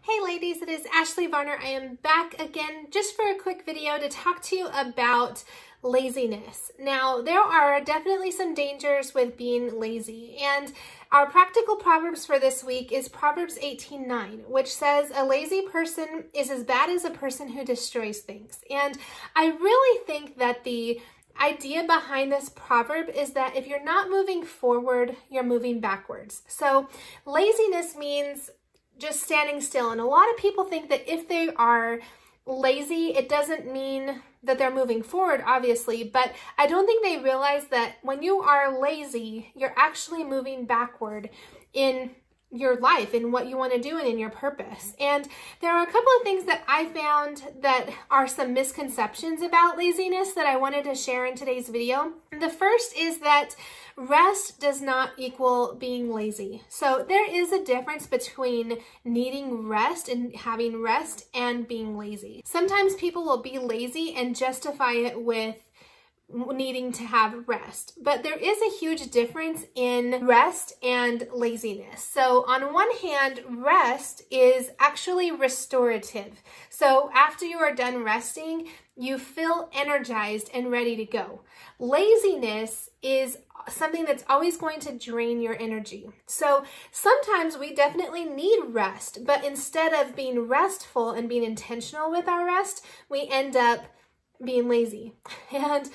Hey ladies, it is Ashley Varner. I am back again just for a quick video to talk to you about laziness. Now, there are definitely some dangers with being lazy, and our practical proverbs for this week is Proverbs 18:9, which says, "A lazy person is as bad as a person who destroys things." And I really think that the idea behind this proverb is that if you're not moving forward, you're moving backwards. So laziness means just standing still. And a lot of people think that if they are lazy, it doesn't mean that they're moving forward, obviously, but I don't think they realize that when you are lazy, you're actually moving backward in your life and what you want to do and in your purpose. And there are a couple of things that I found that are some misconceptions about laziness that I wanted to share in today's video. The first is that rest does not equal being lazy. So there is a difference between needing rest and having rest and being lazy. Sometimes people will be lazy and justify it with needing to have rest, but there is a huge difference in rest and laziness. So on one hand, rest is actually restorative. So after you are done resting, you feel energized and ready to go. Laziness is something that's always going to drain your energy. So sometimes we definitely need rest, but instead of being restful and being intentional with our rest, we end up being lazy. And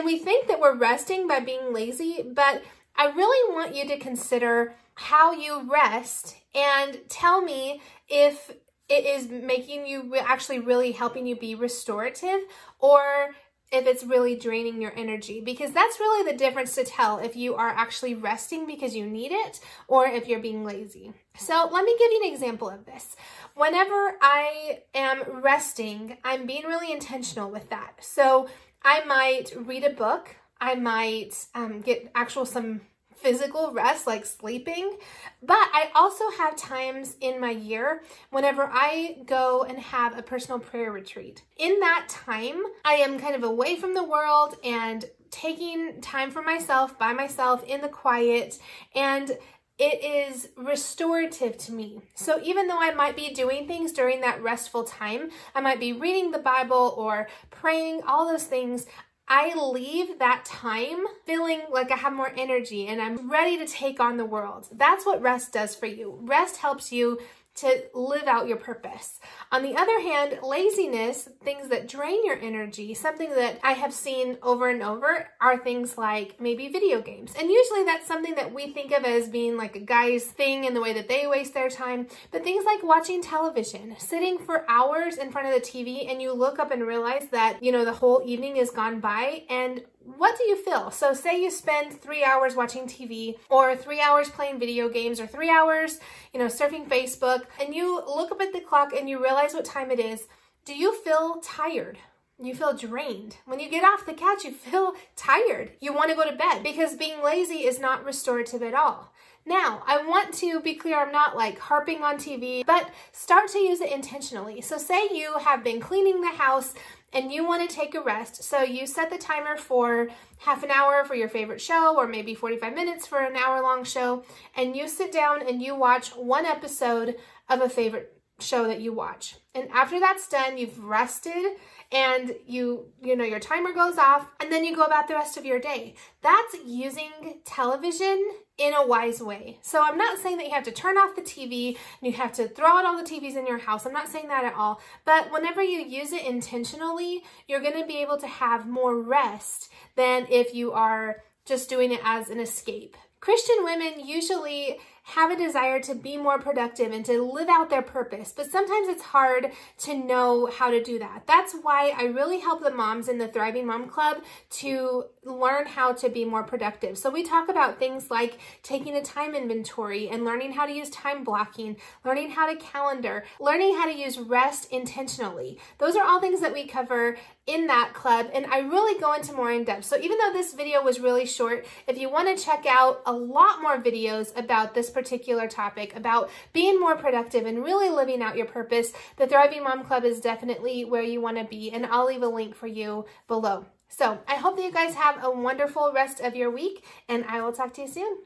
we think that we're resting by being lazy, but I really want you to consider how you rest and tell me if it is making you actually really helping you be restorative, or if it's really draining your energy, because that's really the difference to tell if you are actually resting because you need it or if you're being lazy. So let me give you an example of this. Whenever I am resting, I'm being really intentional with that. So I might read a book. I might get some physical rest, like sleeping, but I also have times in my year whenever I go and have a personal prayer retreat. In that time, I am kind of away from the world and taking time for myself, by myself, in the quiet, and it is restorative to me. So even though I might be doing things during that restful time, I might be reading the Bible or praying, all those things, I leave that time feeling like I have more energy and I'm ready to take on the world. That's what rest does for you. Rest helps you to live out your purpose. On the other hand, laziness, things that drain your energy, something that I have seen over and over are things like maybe video games. And usually that's something that we think of as being like a guy's thing in the way that they waste their time. But things like watching television, sitting for hours in front of the TV, and you look up and realize that, the whole evening has gone by, and what do you feel? So say you spend 3 hours watching TV, or 3 hours playing video games, or 3 hours, surfing Facebook, and you look up at the clock and you realize what time it is. Do you feel tired? You feel drained. When you get off the couch, you feel tired. You want to go to bed because being lazy is not restorative at all. Now, I want to be clear, I'm not like harping on TV, but start to use it intentionally. So say you have been cleaning the house and you want to take a rest. So you set the timer for half an hour for your favorite show, or maybe 45 minutes for an hour-long show, and you sit down and you watch one episode of a favorite show that you watch. And after that's done, you've rested and your timer goes off, and then you go about the rest of your day. That's using television in a wise way. So I'm not saying that you have to turn off the TV and you have to throw out all the TVs in your house. I'm not saying that at all. But whenever you use it intentionally, you're going to be able to have more rest than if you are just doing it as an escape. Christian women usually have a desire to be more productive and to live out their purpose, but sometimes it's hard to know how to do that. That's why I really help the moms in the Thriving Mom Club to learn how to be more productive. So we talk about things like taking a time inventory and learning how to use time blocking, learning how to calendar, learning how to use rest intentionally. Those are all things that we cover in that club, and I really go into more in depth. So even though this video was really short, if you want to check out a lot more videos about this particular topic, about being more productive and really living out your purpose, the Thriving Mom Club is definitely where you want to be, and I'll leave a link for you below. So I hope that you guys have a wonderful rest of your week, and I will talk to you soon.